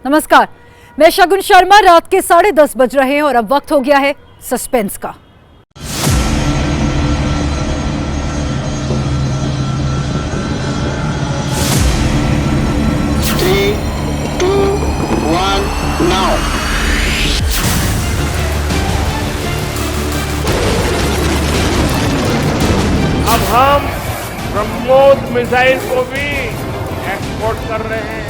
नमस्कार, मैं शगुन शर्मा। रात के 10:30 बज रहे हैं और अब वक्त हो गया है सस्पेंस का। Three, two, one, now. अब हम ब्रह्मोस मिसाइल को भी एक्सपोर्ट कर रहे हैं।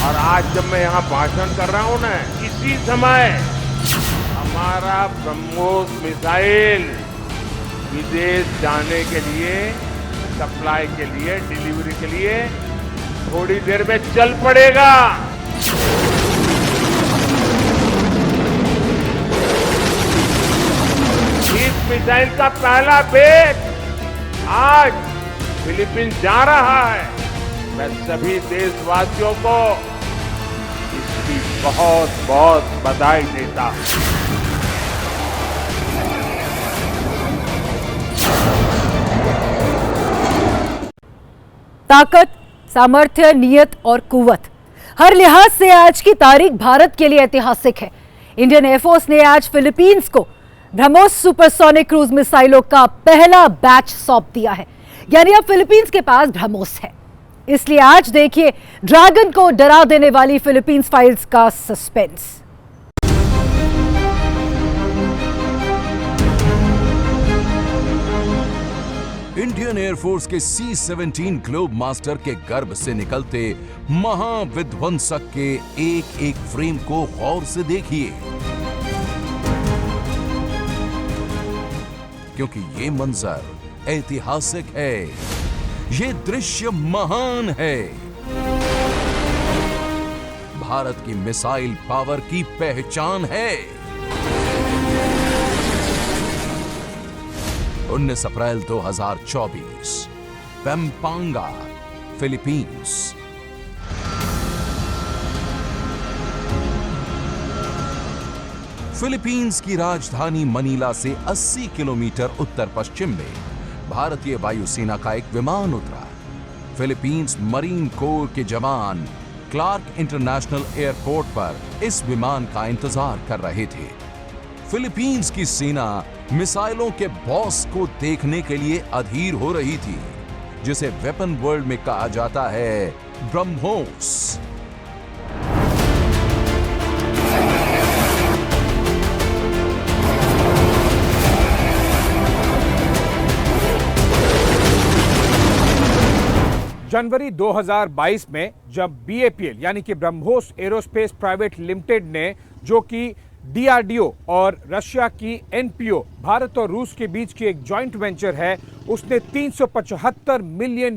और आज जब मैं यहाँ भाषण कर रहा हूँ ना, इसी समय हमारा ब्रह्मोस मिसाइल विदेश जाने के लिए, सप्लाई के लिए, डिलीवरी के लिए थोड़ी देर में चल पड़ेगा। इस मिसाइल का पहला बैच आज फिलीपींस जा रहा है। मैं सभी देशवासियों को इसकी बहुत बहुत बधाई देता हूं। ताकत, सामर्थ्य, नियत और कुव्वत, हर लिहाज से आज की तारीख भारत के लिए ऐतिहासिक है। इंडियन एयरफोर्स ने आज फिलीपींस को ब्रह्मोस सुपरसोनिक क्रूज मिसाइलों का पहला बैच सौंप दिया है। यानी अब फिलीपींस के पास ब्रह्मोस है। इसलिए आज देखिए ड्रैगन को डरा देने वाली फिलीपींस फाइल्स का सस्पेंस। इंडियन एयरफोर्स के C-17 ग्लोब मास्टर के गर्भ से निकलते महाविध्वंसक के एक एक फ्रेम को गौर से देखिए, क्योंकि ये मंजर ऐतिहासिक है, ये दृश्य महान है। भारत की मिसाइल पावर की पहचान है। 19 अप्रैल 2024, पैम्पांगा, फिलीपींस। फिलीपींस की राजधानी मनीला से 80 किलोमीटर उत्तर पश्चिम में भारतीय वायुसेना का एक विमान उतरा। फिलीपींस मरीन कोर के जवान क्लार्क इंटरनेशनल एयरपोर्ट पर इस विमान का इंतजार कर रहे थे। फिलीपींस की सेना मिसाइलों के बॉस को देखने के लिए अधीर हो रही थी, जिसे वेपन वर्ल्ड में कहा जाता है ब्रह्मोस। जनवरी 2022 में जब BAPL यानी कि ब्रह्मोस एरोस्पेस प्राइवेट लिमिटेड ने, जो कि DRDO और रशिया की NPO भारत और रूस के बीच की एक जॉइंट वेंचर है, उसने $375 मिलियन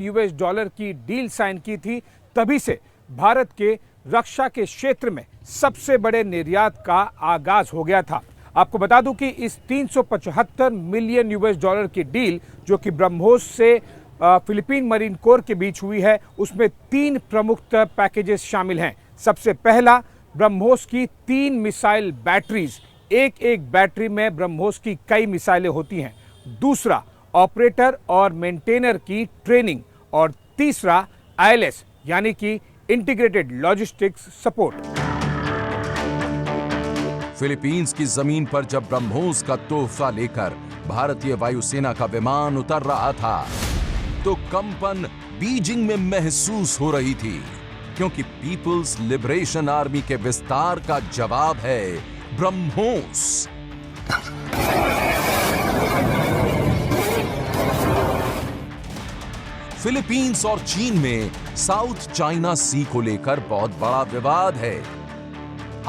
की डील साइन की थी। तभी से भारत के रक्षा के क्षेत्र में सबसे बड़े निर्यात का आगाज हो गया था। आपको बता दूं कि इस $375 मिलियन की डील, जो कि ब्रह्मोस से फिलीपीन मरीन कोर के बीच हुई है, उसमें 3 प्रमुख पैकेजेस शामिल हैं। सबसे पहला, ब्रह्मोस की 3 मिसाइल बैटरीज, एक बैटरी में ब्रह्मोस की कई मिसाइलें होती हैं। दूसरा, ऑपरेटर और मेंटेनर की ट्रेनिंग। और तीसरा, ILS यानी कि इंटीग्रेटेड लॉजिस्टिक्स सपोर्ट। फिलीपींस की जमीन पर जब ब्रह्मोस का तोहफा लेकर भारतीय वायुसेना का विमान उतर रहा था, तो कंपन बीजिंग में महसूस हो रही थी, क्योंकि पीपल्स लिबरेशन आर्मी के विस्तार का जवाब है ब्रह्मोस। फिलीपींस और चीन में साउथ चाइना सी को लेकर बहुत बड़ा विवाद है।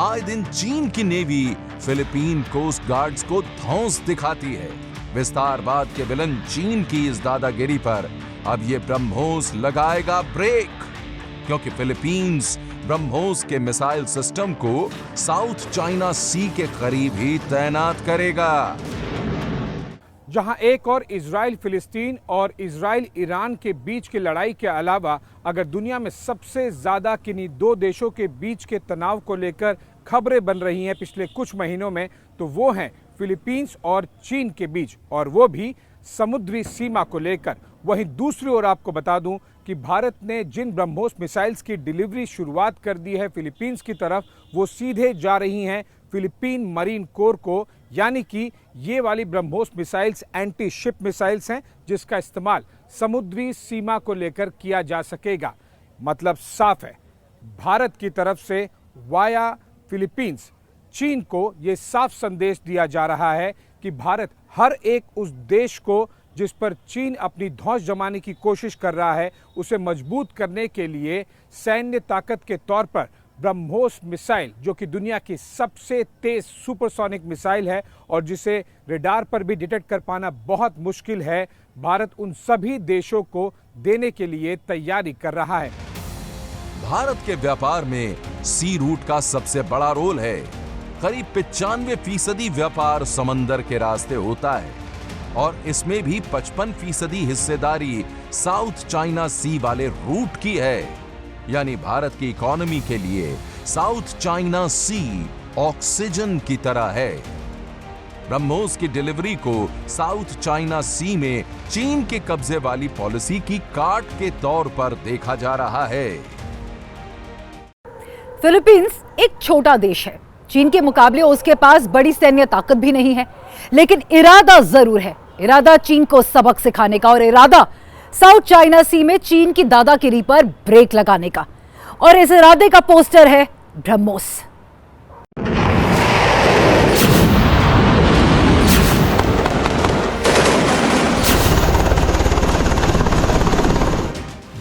आए दिन चीन की नेवी फिलीपीन कोस्ट गार्ड्स को धौंस दिखाती है। विस्तारवाद के विलन चीन की इस दादागिरी पर अब ये ब्रह्मोस लगाएगा ब्रेक, क्योंकि फिलीपींस ब्रह्मोस के मिसाइल सिस्टम को साउथ चाइना सी के करीब ही तैनात करेगा। जहां एक और इजराइल फिलिस्तीन और इजराइल ईरान के बीच की लड़ाई के अलावा अगर दुनिया में सबसे ज्यादा किन्हीं 2 देशों के बीच के तनाव को लेकर खबरें बन रही हैं पिछले कुछ महीनों में, तो वो हैं फिलीपींस और चीन के बीच, और वो भी समुद्री सीमा को लेकर। वहीं दूसरी ओर आपको बता दूं कि भारत ने जिन ब्रह्मोस मिसाइल्स की डिलीवरी शुरुआत कर दी है फिलीपींस की तरफ, वो सीधे जा रही हैं फिलीपीन मरीन कोर को, यानी कि ये वाली BrahMos missiles anti ship missiles हैं जिसका इस्तेमाल समुद्री सीमा को लेकर किया जा सकेगा। मतलब साफ है, भारत की तरफ से वाया फिलीपींस चीन को ये साफ संदेश दिया जा रहा है कि भारत हर एक उस देश को जिस पर चीन अपनी धौंस जमाने की कोशिश कर रहा है, उसे मजबूत करने के लिए सैन्य ताकत के तौर पर ब्रह्मोस मिसाइल, जो कि दुनिया की सबसे तेज सुपरसोनिक मिसाइल है और जिसे रडार पर भी डिटेक्ट कर पाना बहुत मुश्किल है, भारत उन सभी देशों को देने के लिए तैयारी कर रहा है। भारत के व्यापार में सी रूट का सबसे बड़ा रोल है। करीब 95% व्यापार समंदर के रास्ते होता है और इसमें भी 55% हिस्सेदारी साउथ चाइना सी वाले रूट की है। यानी भारत की इकोनॉमी के लिए साउथ चाइना सी ऑक्सीजन की तरह है। ब्रह्मोस की डिलीवरी को साउथ चाइना सी में चीन के कब्जे वाली पॉलिसी की काट के तौर पर देखा जा रहा है। फिलीपींस एक छोटा देश है, चीन के मुकाबले उसके पास बड़ी सैन्य ताकत भी नहीं है, लेकिन इरादा जरूर है। इरादा चीन को सबक सिखाने का और इरादा साउथ चाइना सी में चीन की दादागिरी पर ब्रेक लगाने का। और इस इरादे का पोस्टर है ब्रह्मोस।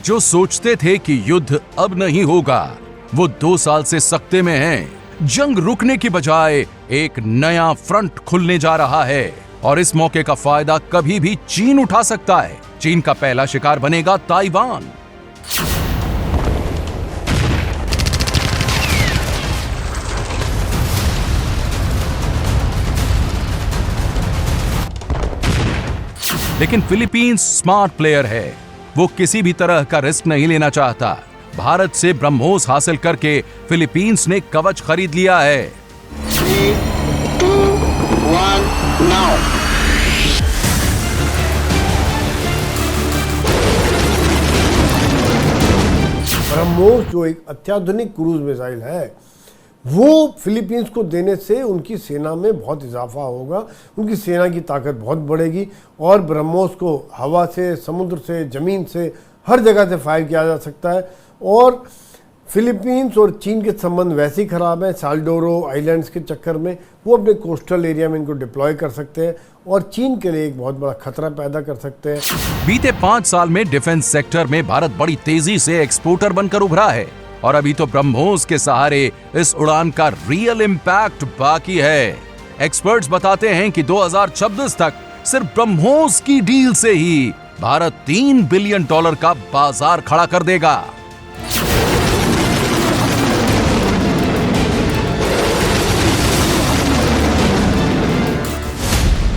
जो सोचते थे कि युद्ध अब नहीं होगा, वो 2 साल से सख्ते में हैं। जंग रुकने की बजाय एक नया फ्रंट खुलने जा रहा है और इस मौके का फायदा कभी भी चीन उठा सकता है। चीन का पहला शिकार बनेगा ताइवान। लेकिन फिलीपींस स्मार्ट प्लेयर है, वो किसी भी तरह का रिस्क नहीं लेना चाहता। भारत से ब्रह्मोस हासिल करके फिलीपींस ने कवच खरीद लिया है। 3, 2, 1, now. ब्रह्मोस जो एक अत्याधुनिक क्रूज मिसाइल है, वो फिलीपींस को देने से उनकी सेना में बहुत इजाफा होगा, उनकी सेना की ताकत बहुत बढ़ेगी और ब्रह्मोस को हवा से, समुद्र से, ज़मीन से, हर जगह से फायर किया जा सकता है। और फिलीपींस और चीन के संबंध वैसे ही ख़राब हैं, साल्डोरो आइलैंड्स के चक्कर में वो अपने कोस्टल एरिया में इनको डिप्लॉय कर सकते हैं और चीन के लिए एक बहुत बड़ा खतरा पैदा कर सकते हैं। बीते 5 साल में डिफेंस सेक्टर में भारत बड़ी तेजी से एक्सपोर्टर बनकर उभरा है और अभी तो ब्रह्मोस के सहारे इस उड़ान का रियल इम्पैक्ट बाकी है। एक्सपर्ट्स बताते हैं कि 2026 तक सिर्फ ब्रह्मोस की डील से ही भारत $3 बिलियन का बाजार खड़ा कर देगा।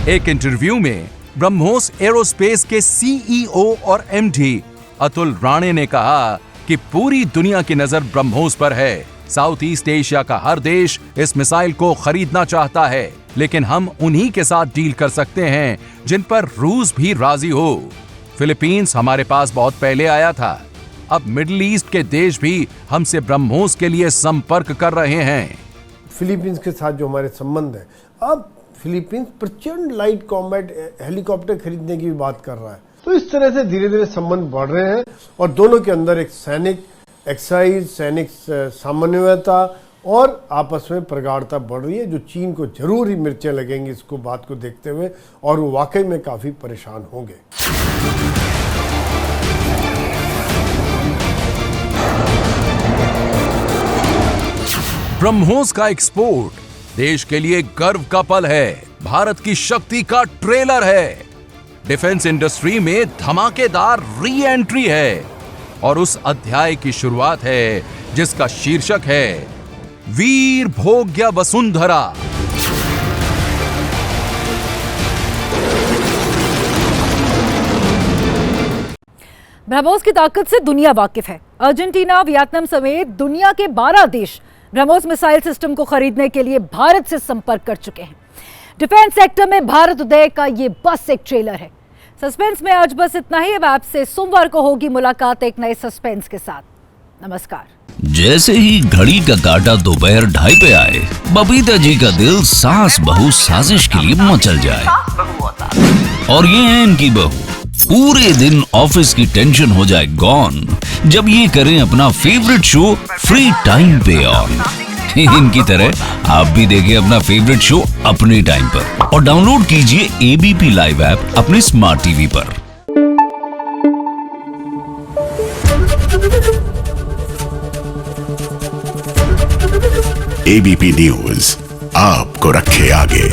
एक इंटरव्यू में ब्रह्मोस एरोस्पेस के सीईओ और एमडी अतुल राणे ने कहा कि पूरी दुनिया की नजर ब्रह्मोस पर है। साउथ ईस्ट एशिया का हर देश इस मिसाइल को खरीदना चाहता है, लेकिन हम उन्हीं के साथ डील कर सकते हैं जिन पर रूस भी राजी हो। फिलीपींस हमारे पास बहुत पहले आया था, अब मिडिल ईस्ट के देश भी हमसे ब्रह्मोस के लिए संपर्क कर रहे हैं। फिलीपींस के साथ जो हमारे संबंध है, अब फिलीपींस प्रचंड लाइट कॉम्बैट हेलीकॉप्टर खरीदने की भी बात कर रहा है। तो इस तरह से धीरे धीरे संबंध बढ़ रहे हैं और दोनों के अंदर एक सैनिक एक्साइज, सैनिक सामान्यता और आपस में प्रगाढ़ता बढ़ रही है, जो चीन को जरूर ही मिर्चें लगेंगी इसको बात को देखते हुए और वो वाकई में काफी परेशान होंगे। ब्रह्मोस का एक्सपोर्ट देश के लिए गर्व का पल है, भारत की शक्ति का ट्रेलर है, डिफेंस इंडस्ट्री में धमाकेदार री एंट्री है और उस अध्याय की शुरुआत है जिसका शीर्षक है वीर भोग्य वसुंधरा। ब्रह्मोस की ताकत से दुनिया वाकिफ है। अर्जेंटीना, वियतनाम समेत दुनिया के 12 देश ब्रह्मोस मिसाइल सिस्टम को खरीदने के लिए भारत से संपर्क कर चुके हैं। डिफेंस सेक्टर में भारत उदय का ये बस एक ट्रेलर है। सस्पेंस में आज बस इतना ही। अब आपसे सोमवार को होगी मुलाकात एक नए सस्पेंस के साथ। नमस्कार। जैसे ही घड़ी का काटा दोपहर 2:30 पे आए, बबीता जी का दिल सास बहू साजिश के लिए मचल जाए। और ये है इनकी बहू, पूरे दिन ऑफिस की टेंशन हो जाए गॉन जब ये करें अपना फेवरेट शो फ्री टाइम पे ऑन। इनकी तरह आप भी देखें अपना फेवरेट शो अपने टाइम पर और डाउनलोड कीजिए एबीपी लाइव ऐप अपने स्मार्ट टीवी पर। एबीपी न्यूज आपको रखे आगे।